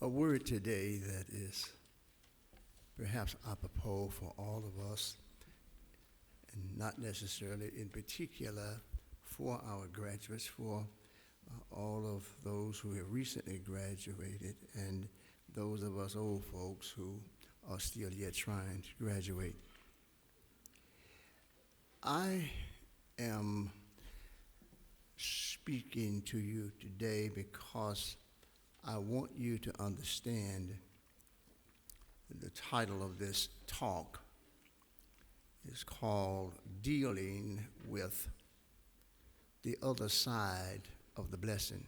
A word today that is perhaps apropos for all of us, and not necessarily in particular for our graduates, for all of those who have recently graduated and those of us old folks who are still yet trying to graduate. I am speaking to you today because I want you to understand the title of this talk is called Dealing with the Other Side of the Blessing.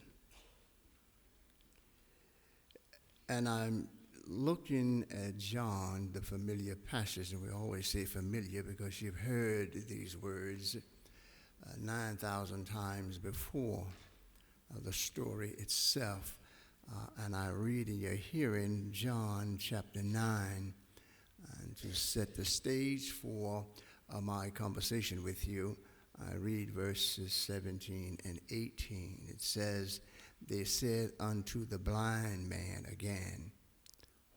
And I'm looking at John, the familiar passage, and we always say familiar because you've heard these words 9,000 times before the story itself. And I read in your hearing John chapter 9, and to set the stage for my conversation with you, I read verses 17 and 18. It says, "They said unto the blind man again,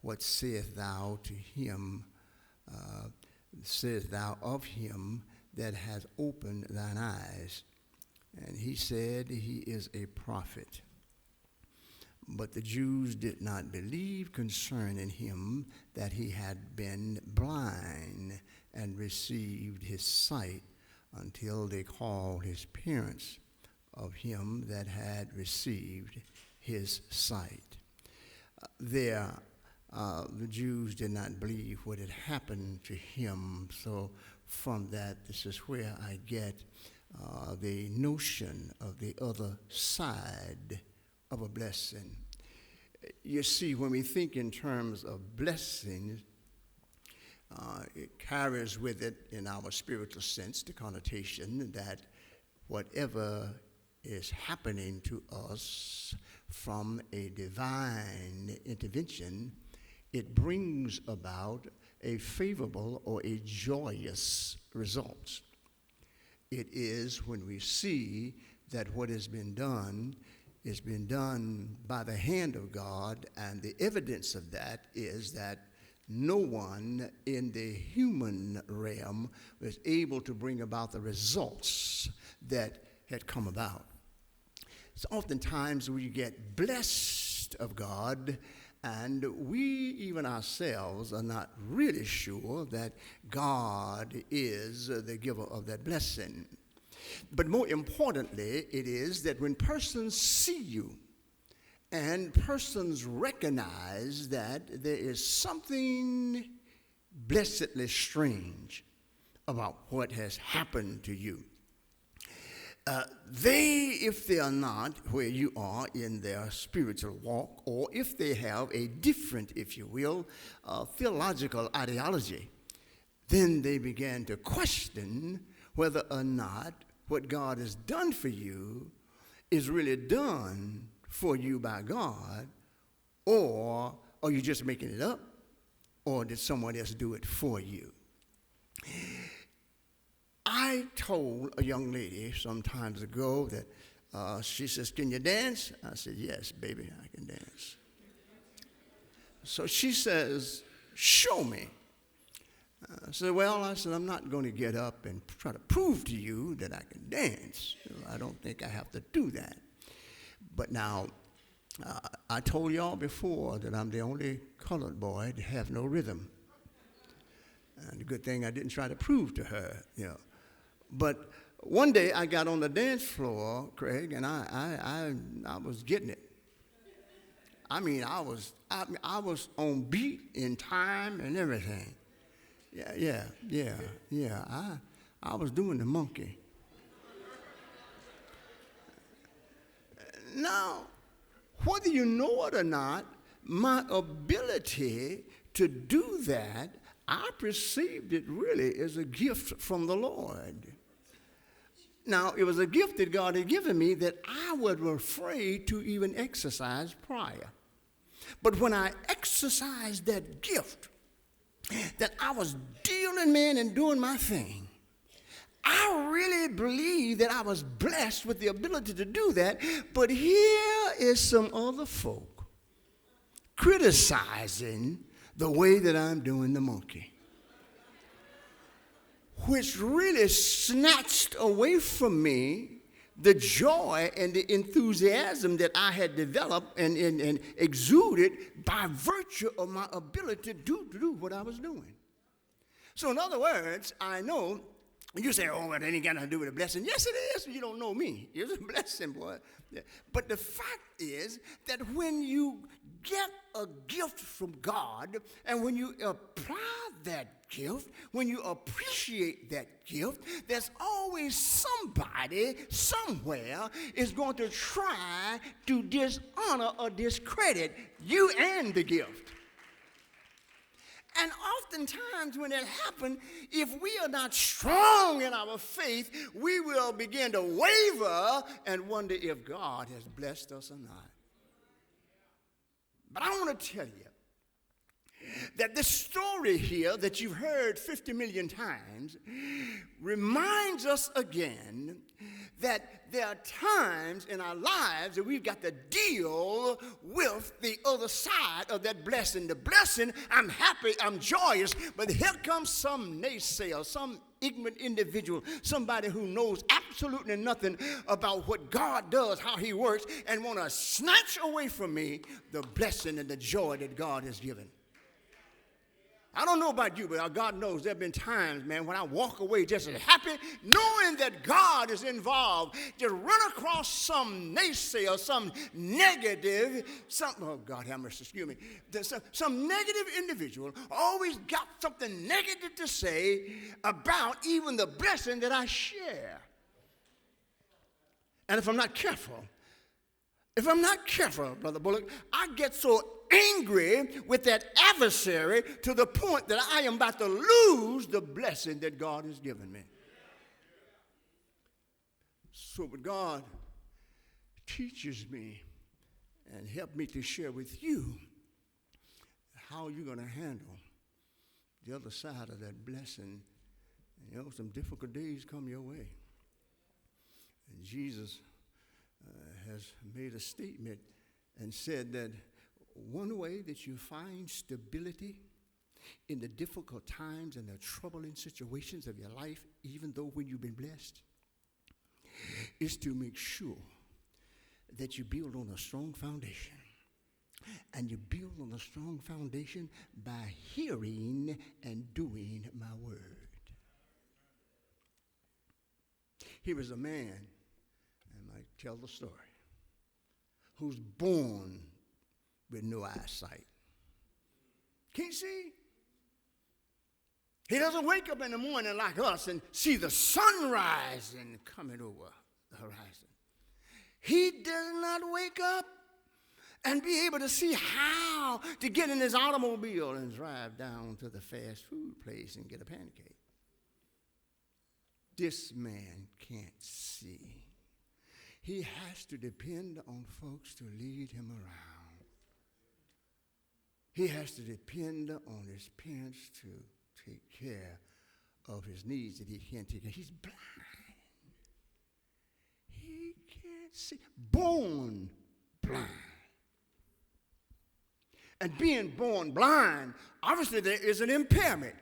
What sayest thou to him? Sayest thou of him that hath opened thine eyes? And he said, He is a prophet. But the Jews did not believe concerning him that he had been blind and received his sight until they called his parents of him that had received his sight." The Jews did not believe what had happened to him. So from that, this is where I get the notion of the other side of a blessing. You see, when we think in terms of blessings, it carries with it, in our spiritual sense, the connotation that whatever is happening to us from a divine intervention, it brings about a favorable or a joyous result. It is when we see that what has been done by the hand of God, and the evidence of that is that no one in the human realm was able to bring about the results that had come about. So oftentimes we get blessed of God, and we even ourselves are not really sure that God is the giver of that blessing. But more importantly, it is that when persons see you and persons recognize that there is something blessedly strange about what has happened to you, if they are not where you are in their spiritual walk, or if they have a different, if you will, theological ideology, then they begin to question whether or not what God has done for you is really done for you by God, or are you just making it up, or did someone else do it for you? I told a young lady some times ago that she says, "Can you dance?" I said, "Yes, baby, I can dance." So she says, "Show me." I said, I said, "I'm not going to get up and try to prove to you that I can dance. I don't think I have to do that." But now, I told y'all before that I'm the only colored boy to have no rhythm. And the good thing I didn't try to prove to her, But one day I got on the dance floor, Craig, and I was getting it. I mean, I was on beat in time and everything. Yeah. I was doing the monkey. Now, whether you know it or not, my ability to do that, I perceived it really as a gift from the Lord. Now, it was a gift that God had given me that I was afraid to even exercise prior. But when I exercised that gift, that I was dealing, man, and doing my thing, I really believe that I was blessed with the ability to do that. But here is some other folk criticizing the way that I'm doing the monkey, which really snatched away from me the joy and the enthusiasm that I had developed and exuded by virtue of my ability to do what I was doing. So in other words, I know, you say, oh, well, that ain't got nothing to do with a blessing. Yes, it is. You don't know me. It's a blessing, boy. But the fact is that when you get a gift from God, and when you apply that gift, when you appreciate that gift, there's always somebody somewhere is going to try to dishonor or discredit you and the gift. And oftentimes when that happens, if we are not strong in our faith, we will begin to waver and wonder if God has blessed us or not. But I want to tell you that this story here that you've heard 50 million times reminds us again that there are times in our lives that we've got to deal with the other side of that blessing. The blessing, I'm happy, I'm joyous, but here comes some naysayer, some ignorant individual, somebody who knows absolutely nothing about what God does, how he works, and want to snatch away from me the blessing and the joy that God has given. I don't know about you, but God knows there have been times, man, when I walk away just as happy, knowing that God is involved, just run across some naysayer, some negative, oh, God have mercy, excuse me, some negative individual always got something negative to say about even the blessing that I share. And if I'm not careful, Brother Bullock, I get so angry with that adversary to the point that I am about to lose the blessing that God has given me. So, but God teaches me and help me to share with you how you're going to handle the other side of that blessing. You know, some difficult days come your way. And Jesus has made a statement and said that one way that you find stability in the difficult times and the troubling situations of your life, even though when you've been blessed, is to make sure that you build on a strong foundation. And you build on a strong foundation by hearing and doing my word. Here is a man, and I tell the story, who's born with no eyesight. Can't see. He doesn't wake up in the morning like us and see the sun rising coming over the horizon. He does not wake up and be able to see how to get in his automobile and drive down to the fast food place and get a pancake. This man can't see. He has to depend on folks to lead him around. He has to depend on his parents to take care of his needs that he can't take care of. He's blind. He can't see. Born blind. And being born blind, obviously there is an impairment.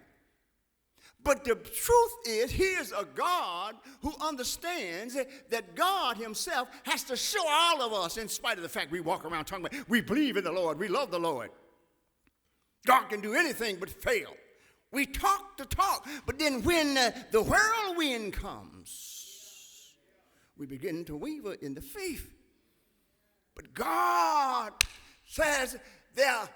But the truth is, he is a God who understands that God himself has to show all of us, in spite of the fact we walk around talking about we believe in the Lord, we love the Lord. God can do anything but fail. We talk the talk, but then when the whirlwind comes, we begin to waver in the faith. But God says there are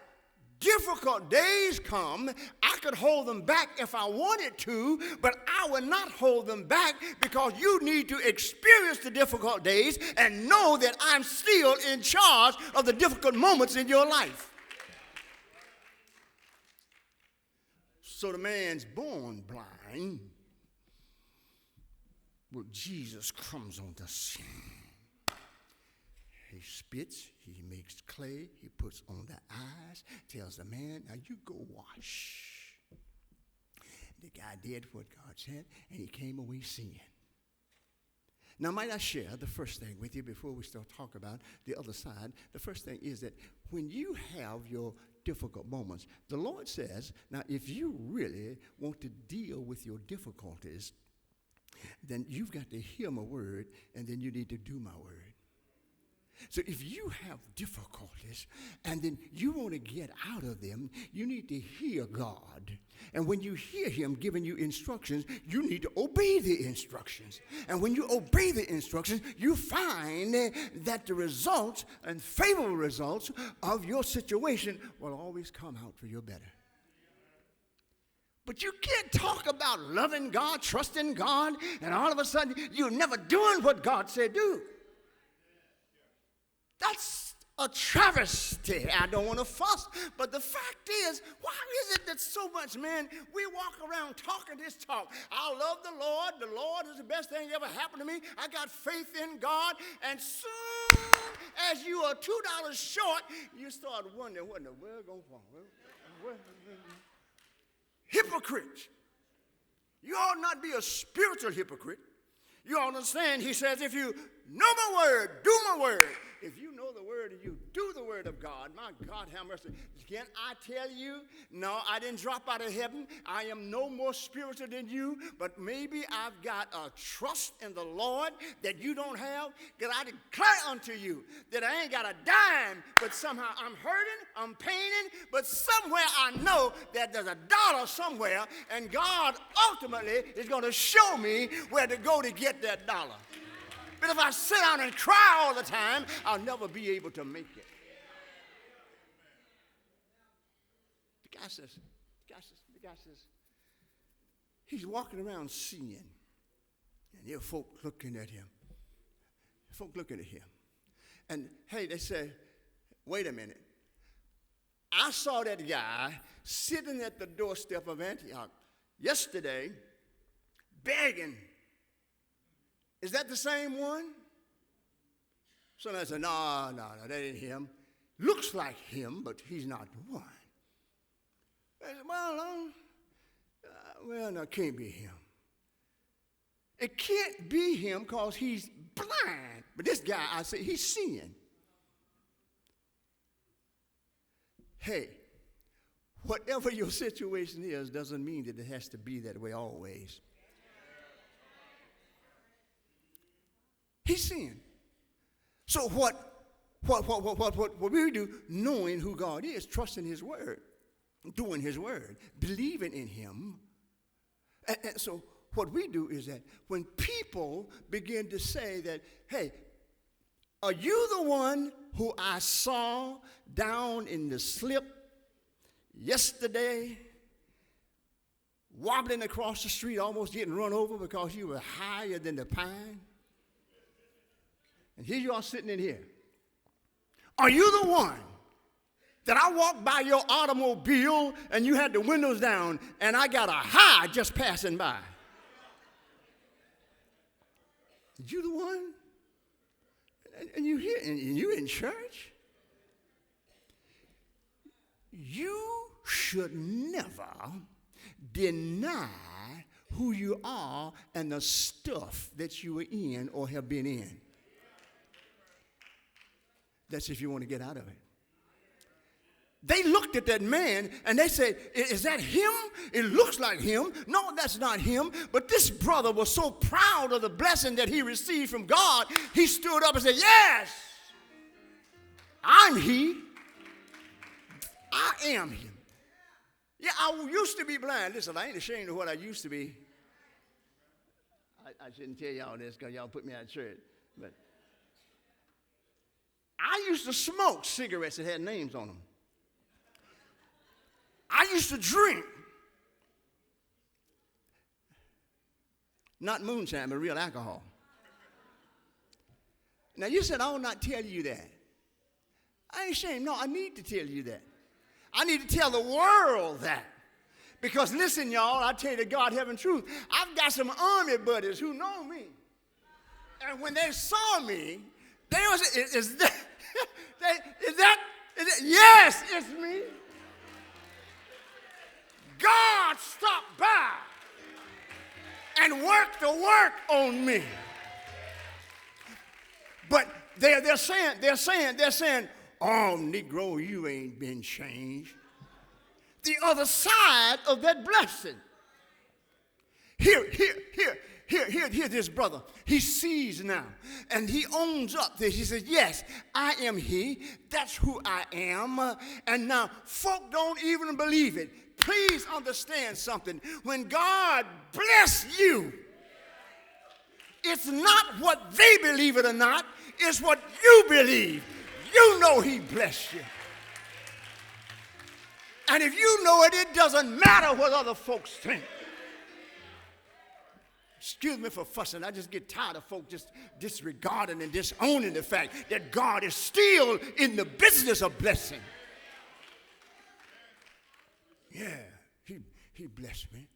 difficult days come. I could hold them back if I wanted to, but I will not hold them back because you need to experience the difficult days and know that I'm still in charge of the difficult moments in your life. So the man's born blind. Well, Jesus comes on the scene. He spits, he makes clay, he puts on the eyes, tells the man, now you go wash. The guy did what God said, and he came away seeing. Now, might I share the first thing with you before we start talking about the other side? The first thing is that when you have your difficult moments, the Lord says, now, if you really want to deal with your difficulties, then you've got to hear my word, and then you need to do my word. So if you have difficulties and then you want to get out of them, you need to hear God. And when you hear him giving you instructions, you need to obey the instructions. And when you obey the instructions, you find that the results and favorable results of your situation will always come out for your better. But you can't talk about loving God, trusting God, and all of a sudden you're never doing what God said do. That's a travesty. I don't want to fuss, but the fact is, why is it that so much, man, we walk around talking this talk? I love the Lord. The Lord is the best thing that ever happened to me. I got faith in God. And soon as you are $2 short, you start wondering, what in the world going on? Hypocrite. You ought not be a spiritual hypocrite. You understand? He says, if you know my word, do my word. If you know the word and you do the word of God, my God, have mercy. Can I tell you, no, I didn't drop out of heaven. I am no more spiritual than you, but maybe I've got a trust in the Lord that you don't have. Because I declare unto you that I ain't got a dime, but somehow I'm hurting, I'm paining, but somewhere I know that there's a dollar somewhere, and God ultimately is going to show me where to go to get that dollar. But if I sit down and cry all the time, I'll never be able to make it. The guy says, he's walking around seeing, and there are folk looking at him. And hey, they say, wait a minute. I saw that guy sitting at the doorstep of Antioch yesterday begging. Is that the same one? Somebody said, no, that ain't him. Looks like him, but he's not the one. I said, well, no, it can't be him. It can't be him because he's blind. But this guy, I say, he's seeing. Hey, whatever your situation is doesn't mean that it has to be that way always. He's seeing. So what we do, knowing who God is, trusting his word, doing his word, believing in him. And so what we do is that when people begin to say that, hey, are you the one who I saw down in the slip yesterday, wobbling across the street, almost getting run over because you were higher than the pine? And here you are sitting in here. Are you the one that I walked by your automobile and you had the windows down and I got a high just passing by? Are you the one? And you here, and you in church? You should never deny who you are and the stuff that you were in or have been in. That's if you want to get out of it. They looked at that man and they said, is that him? It looks like him. No, that's not him. But this brother was so proud of the blessing that he received from God, he stood up and said, yes, I'm he. I am him. Yeah, I used to be blind. Listen, I ain't ashamed of what I used to be. I shouldn't tell y'all this because y'all put me out of church. But I used to smoke cigarettes that had names on them. I used to drink. Not moonshine, but real alcohol. Now, you said, I will not tell you that. I ain't ashamed. No, I need to tell you that. I need to tell the world that. Because listen, y'all, I tell you the God heaven truth. I've got some army buddies who know me. And when they saw me, they was, is that, yes, it's me. God stopped by and worked the work on me. But they're saying, oh, Negro, you ain't been changed. The other side of that blessing. Here, this brother. He sees now, and he owns up this. He says, yes, I am he. That's who I am. And now, folk don't even believe it. Please understand something. When God bless you, it's not what they believe it or not. It's what you believe. You know he blessed you. And if you know it, it doesn't matter what other folks think. Excuse me for fussing. I just get tired of folk just disregarding and disowning the fact that God is still in the business of blessing. Yeah, he blessed me.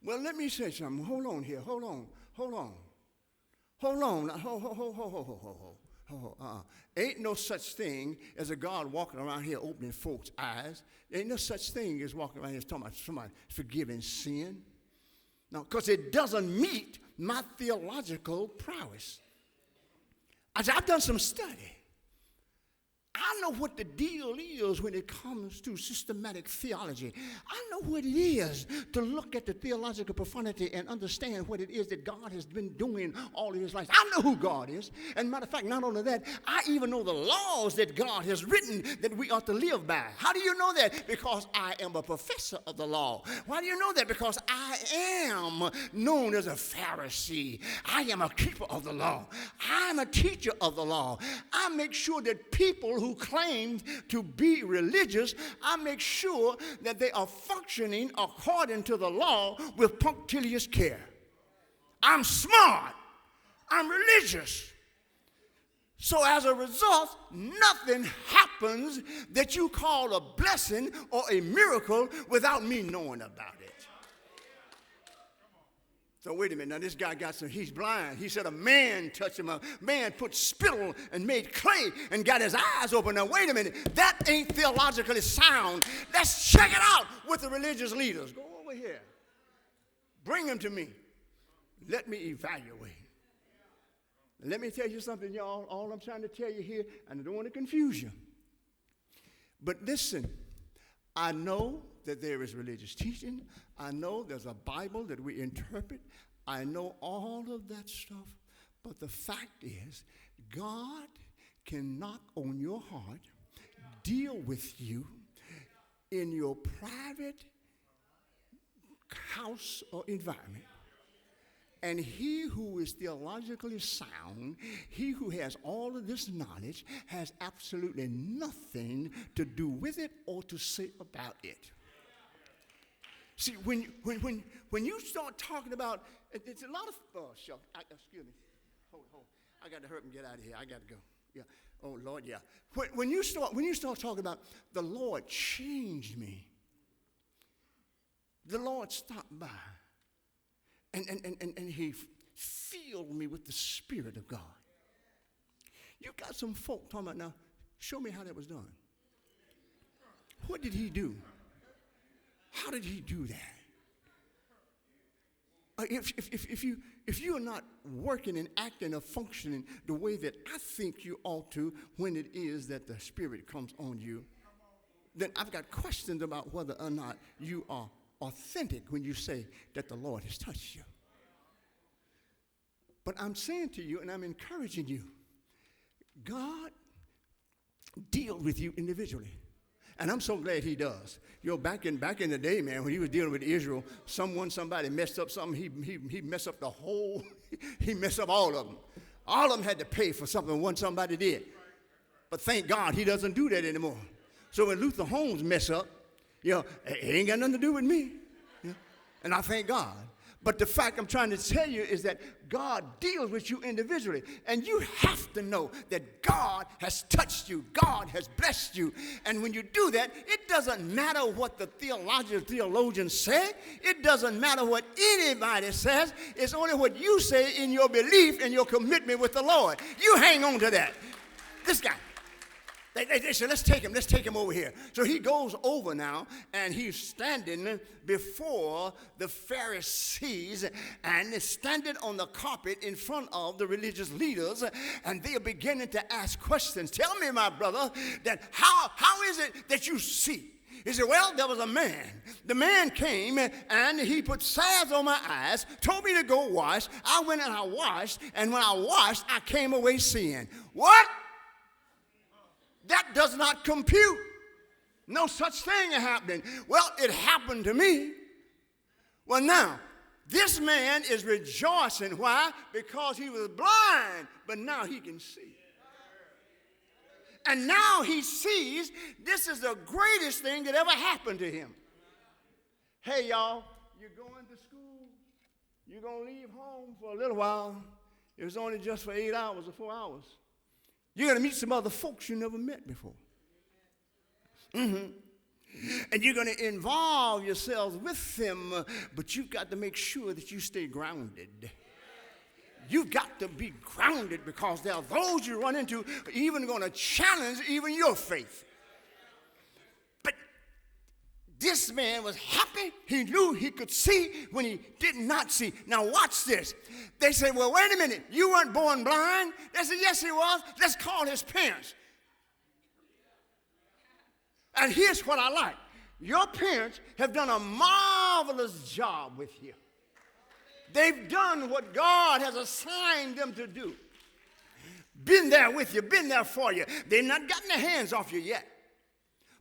Well, let me say something. Hold on here. Hold on. Ain't no such thing as a God walking around here opening folks' eyes. Ain't no such thing as walking around here talking about somebody forgiving sin. No, because it doesn't meet my theological prowess. I've done some study. I know what the deal is when it comes to systematic theology. I know what it is to look at the theological profundity and understand what it is that God has been doing all of his life. I know who God is. And matter of fact, not only that, I even know the laws that God has written that we ought to live by. How do you know that? Because I am a professor of the law. Why do you know that? Because I am known as a Pharisee. I am a keeper of the law. I'm a teacher of the law. I make sure that people who claim to be religious, I make sure that they are functioning according to the law with punctilious care. I'm smart. I'm religious. So as a result, nothing happens that you call a blessing or a miracle without me knowing about it. So wait a minute, now this guy he's blind. He said a man touched him. A man put spittle and made clay and got his eyes open. Now wait a minute, that ain't theologically sound. Let's check it out with the religious leaders. Go over here. Bring them to me. Let me evaluate. Let me tell you something, y'all. All I'm trying to tell you here, and I don't want to confuse you. But listen, I know that there is religious teaching. I know there's a Bible that we interpret. I know all of that stuff. But the fact is, God can knock on your heart, deal with you in your private house or environment. And he who is theologically sound, he who has all of this knowledge, has absolutely nothing to do with it or to say about it. See, when you start talking about, it's a lot of, excuse me, hold, I got to hurry and get out of here. I got to go. Yeah. Oh Lord, yeah. When you start talking about the Lord changed me, the Lord stopped by, and he filled me with the Spirit of God. You got some folk talking about now. Show me how that was done. What did he do? How did he do that? If you are not working and acting or functioning the way that I think you ought to when it is that the Spirit comes on you, then I've got questions about whether or not you are authentic when you say that the Lord has touched you. But I'm saying to you, and I'm encouraging you, God deals with you individually. And I'm so glad he does. You know, back in the day, man, when he was dealing with Israel, somebody messed up something. He messed up the whole, he messed up all of them. All of them had to pay for something when somebody did. But thank God he doesn't do that anymore. So when Luther Holmes mess up, you know, it ain't got nothing to do with me. You know? And I thank God. But the fact I'm trying to tell you is that God deals with you individually. And you have to know that God has touched you. God has blessed you. And when you do that, it doesn't matter what the theologians say. It doesn't matter what anybody says. It's only what you say in your belief and your commitment with the Lord. You hang on to that. This guy. They said, let's take him over here. So he goes over now, and he's standing before the Pharisees, and is standing on the carpet in front of the religious leaders, and they are beginning to ask questions. Tell me, my brother, that how is it that you see? He said, well, there was a man. The man came, and he put salve on my eyes, told me to go wash. I went and I washed, and when I washed, I came away seeing. What? That does not compute. No such thing happening. Well, it happened to me. Well, now, this man is rejoicing. Why? Because he was blind, but now he can see. And now he sees this is the greatest thing that ever happened to him. Hey, y'all, you're going to school. You're going to leave home for a little while. It was only just for 8 hours or 4 hours. You're going to meet some other folks you never met before. And you're going to involve yourselves with them, but you've got to make sure that you stay grounded. You've got to be grounded, because there are those you run into even going to challenge even your faith. But this man was happy. He knew he could see when he did not see. Now watch this. They said, well, wait a minute. You weren't born blind? They said, yes, he was. Let's call his parents. And here's what I like. Your parents have done a marvelous job with you. They've done what God has assigned them to do. Been there with you, been there for you. They've not gotten their hands off you yet.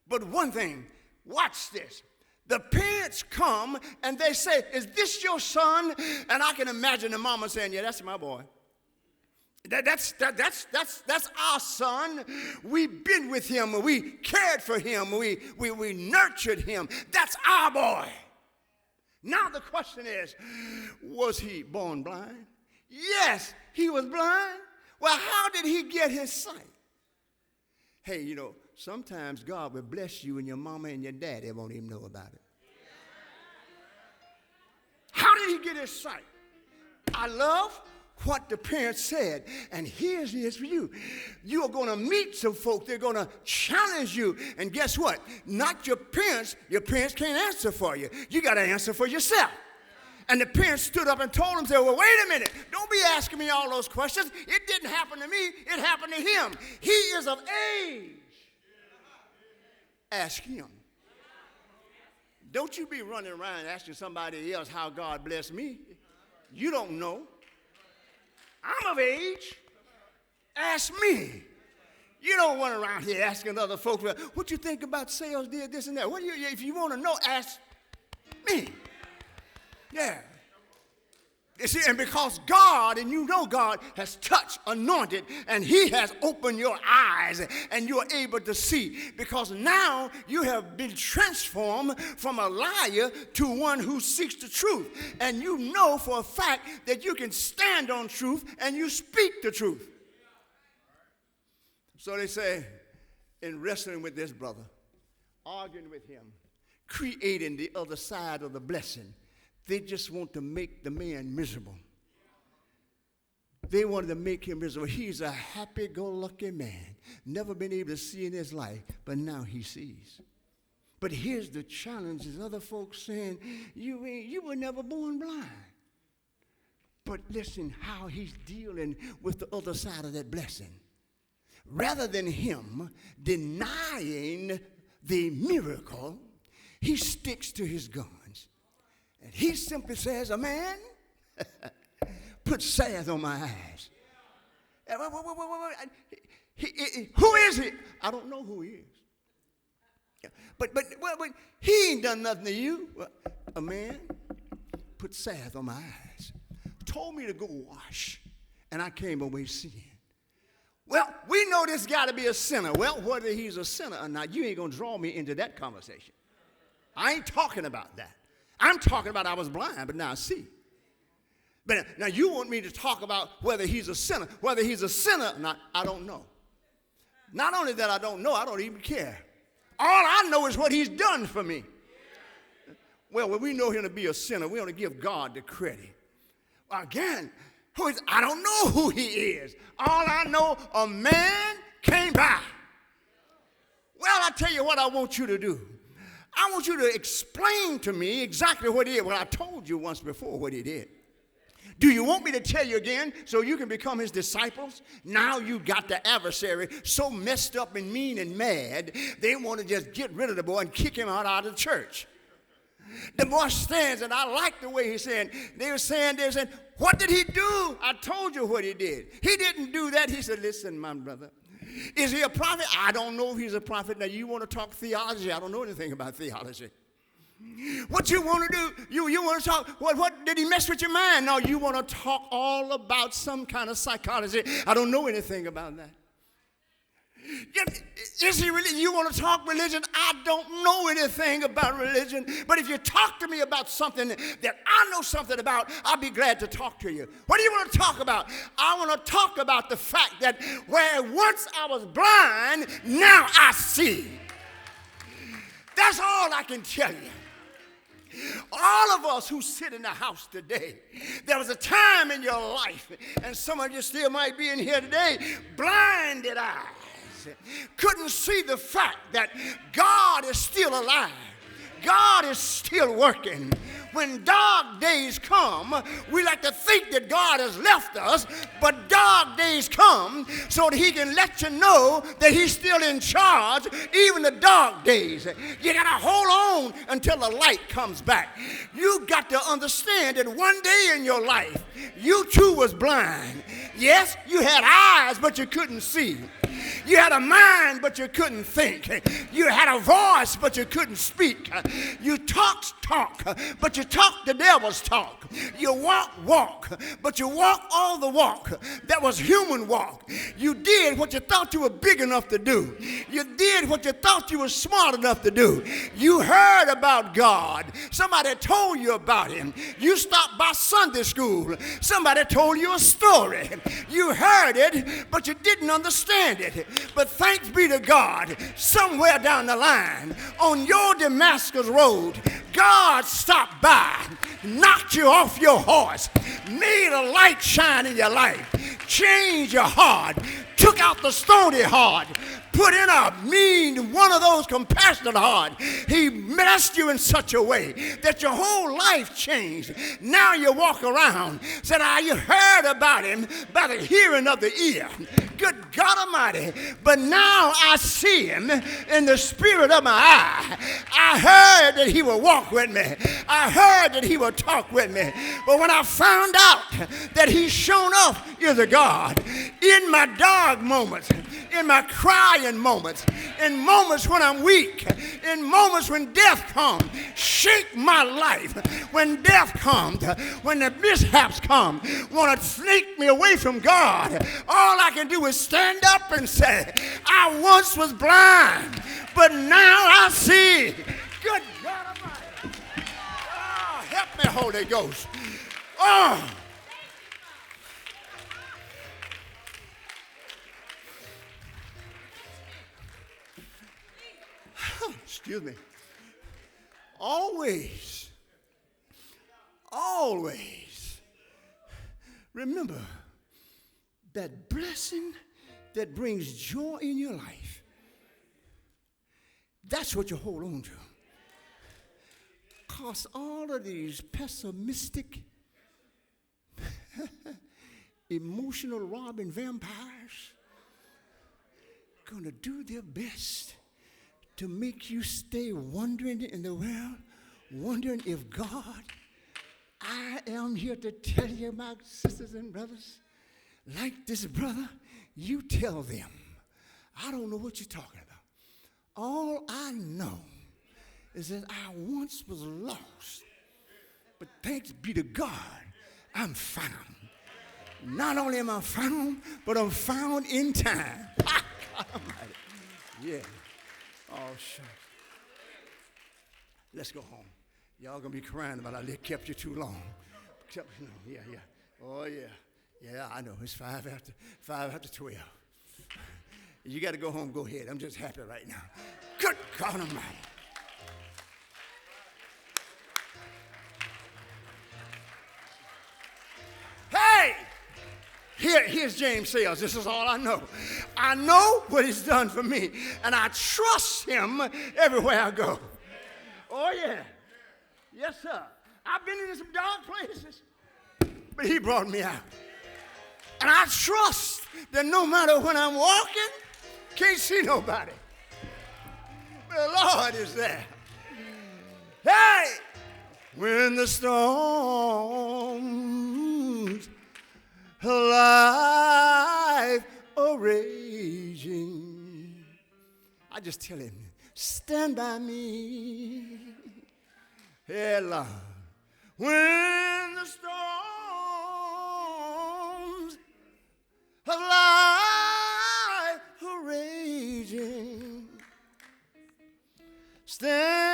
But one thing, watch this. The parents come and they say, is this your son? And I can imagine the mama saying, yeah, that's my boy. That's our son. We've been with him. We cared for him. We nurtured him. That's our boy. Now the question is, was he born blind? Yes, he was blind. Well, how did he get his sight? Hey, you know, sometimes God will bless you and your mama and your daddy won't even know about it. How did he get his sight? I love what the parents said, and here's it for you. You are going to meet some folk. They're going to challenge you, and guess what? Not your parents. Your parents can't answer for you. You got to answer for yourself. And the parents stood up and told him, said, well, wait a minute. Don't be asking me all those questions. It didn't happen to me. It happened to him. He is of age. Ask him. Don't you be running around asking somebody else how God blessed me. You don't know. I'm of age. Ask me. You don't run around here asking other folks, what you think about sales, did this and that. If you want to know, ask me. Yeah. You see, and because God, and you know God, has touched, anointed, and he has opened your eyes, and you are able to see, because now you have been transformed from a liar to one who seeks the truth. And you know for a fact that you can stand on truth, and you speak the truth. So they say, in wrestling with this brother, arguing with him, creating the other side of the blessing, they just want to make the man miserable. They wanted to make him miserable. He's a happy-go-lucky man, never been able to see in his life, but now he sees. But here's the challenge: is other folks saying, you were never born blind. But listen how he's dealing with the other side of that blessing. Rather than him denying the miracle, he sticks to his guns. And he simply says, a man put salve on my eyes. Who is he? I don't know who he is. But he ain't done nothing to you. A man put salve on my eyes. Told me to go wash. And I came away seeing. Well, we know this got to be a sinner. Well, whether he's a sinner or not, you ain't going to draw me into that conversation. I ain't talking about that. I'm talking about I was blind, but now I see. But now you want me to talk about whether he's a sinner. Whether he's a sinner or not, I don't know. Not only that I don't know, I don't even care. All I know is what he's done for me. Well, when we know him to be a sinner, we want to give God the credit. Again, I don't know who he is. All I know, a man came by. Well, I tell you what I want you to do. I want you to explain to me exactly what he did. Well, I told you once before what he did. Do you want me to tell you again so you can become his disciples? Now you got the adversary so messed up and mean and mad, they want to just get rid of the boy and kick him out of the church. The boy stands, and I like the way he's saying. They were saying, what did he do? I told you what he did. He didn't do that. He said, listen, my brother. Is he a prophet? I don't know if he's a prophet. Now, you want to talk theology? I don't know anything about theology. What you want to do, you want to talk, what did he mess with your mind? No, you want to talk all about some kind of psychology. I don't know anything about that. Is he really, you want to talk religion? I don't know anything about religion. But if you talk to me about something that I know something about, I'll be glad to talk to you. What do you want to talk about? I want to talk about the fact that where once I was blind, now I see. That's all I can tell you. All of us who sit in the house today, there was a time in your life, and some of you still might be in here today, blinded eyes. Couldn't see the fact that God is still alive. God is still working. When dark days come, we like to think that God has left us, but dark days come so that he can let you know that he's still in charge, even the dark days. You got to hold on until the light comes back. You got to understand that one day in your life, you too was blind. Yes, you had eyes, but you couldn't see. You had a mind, but you couldn't think. You had a voice, but you couldn't speak. You talk, but you talk the devil's talk. You walk, but you walk all the walk. That was human walk. You did what you thought you were big enough to do. You did what you thought you were smart enough to do. You heard about God. Somebody told you about him. You stopped by Sunday school. Somebody told you a story. You heard it, but you didn't understand it. But thanks be to God, somewhere down the line, on your Damascus road, God stopped by, knocked you off your horse, made a light shine in your life, changed your heart, took out the stony heart, put in a mean, one of those compassionate heart. He blessed you in such a way that your whole life changed. Now you walk around, said, you heard about him by the hearing of the ear. Good God Almighty. But now I see him in the spirit of my eye. I heard that he would walk with me. I heard that he would talk with me. But when I found out that he's shown up is a God, in my dark moments, in my crying moments, in moments when I'm weak, in moments when death comes, shake my life. When death comes, when the mishaps come, want to snake me away from God, all I can do is stand up and say, I once was blind, but now I see. Good God Almighty. Oh, help me, Holy Ghost. Oh. Excuse me. Always remember that blessing that brings joy in your life. That's what you hold on to. Because all of these pessimistic, emotional robbing vampires going to do their best to make you stay wandering in the world, wondering if God, I am here to tell you, my sisters and brothers, like this brother, you tell them, I don't know what you're talking about. All I know is that I once was lost, but thanks be to God, I'm found. Not only am I found, but I'm found in time. Yeah. Oh, sure. Let's go home. Y'all gonna be crying about I kept you too long. Yeah. Oh, yeah. Yeah, I know. It's 5 after 12. You got to go home. Go ahead. I'm just happy right now. Good God Almighty. Hey, Here's James Sayers. This is all I know. I know what he's done for me, and I trust him everywhere I go. Oh, yeah. Yes, sir. I've been in some dark places, but he brought me out. And I trust that no matter when I'm walking, can't see nobody, the Lord is there. Hey! When the storms of life are raging, I just tell him, stand by me. Hey, Lord. When the storms of life are raging, stand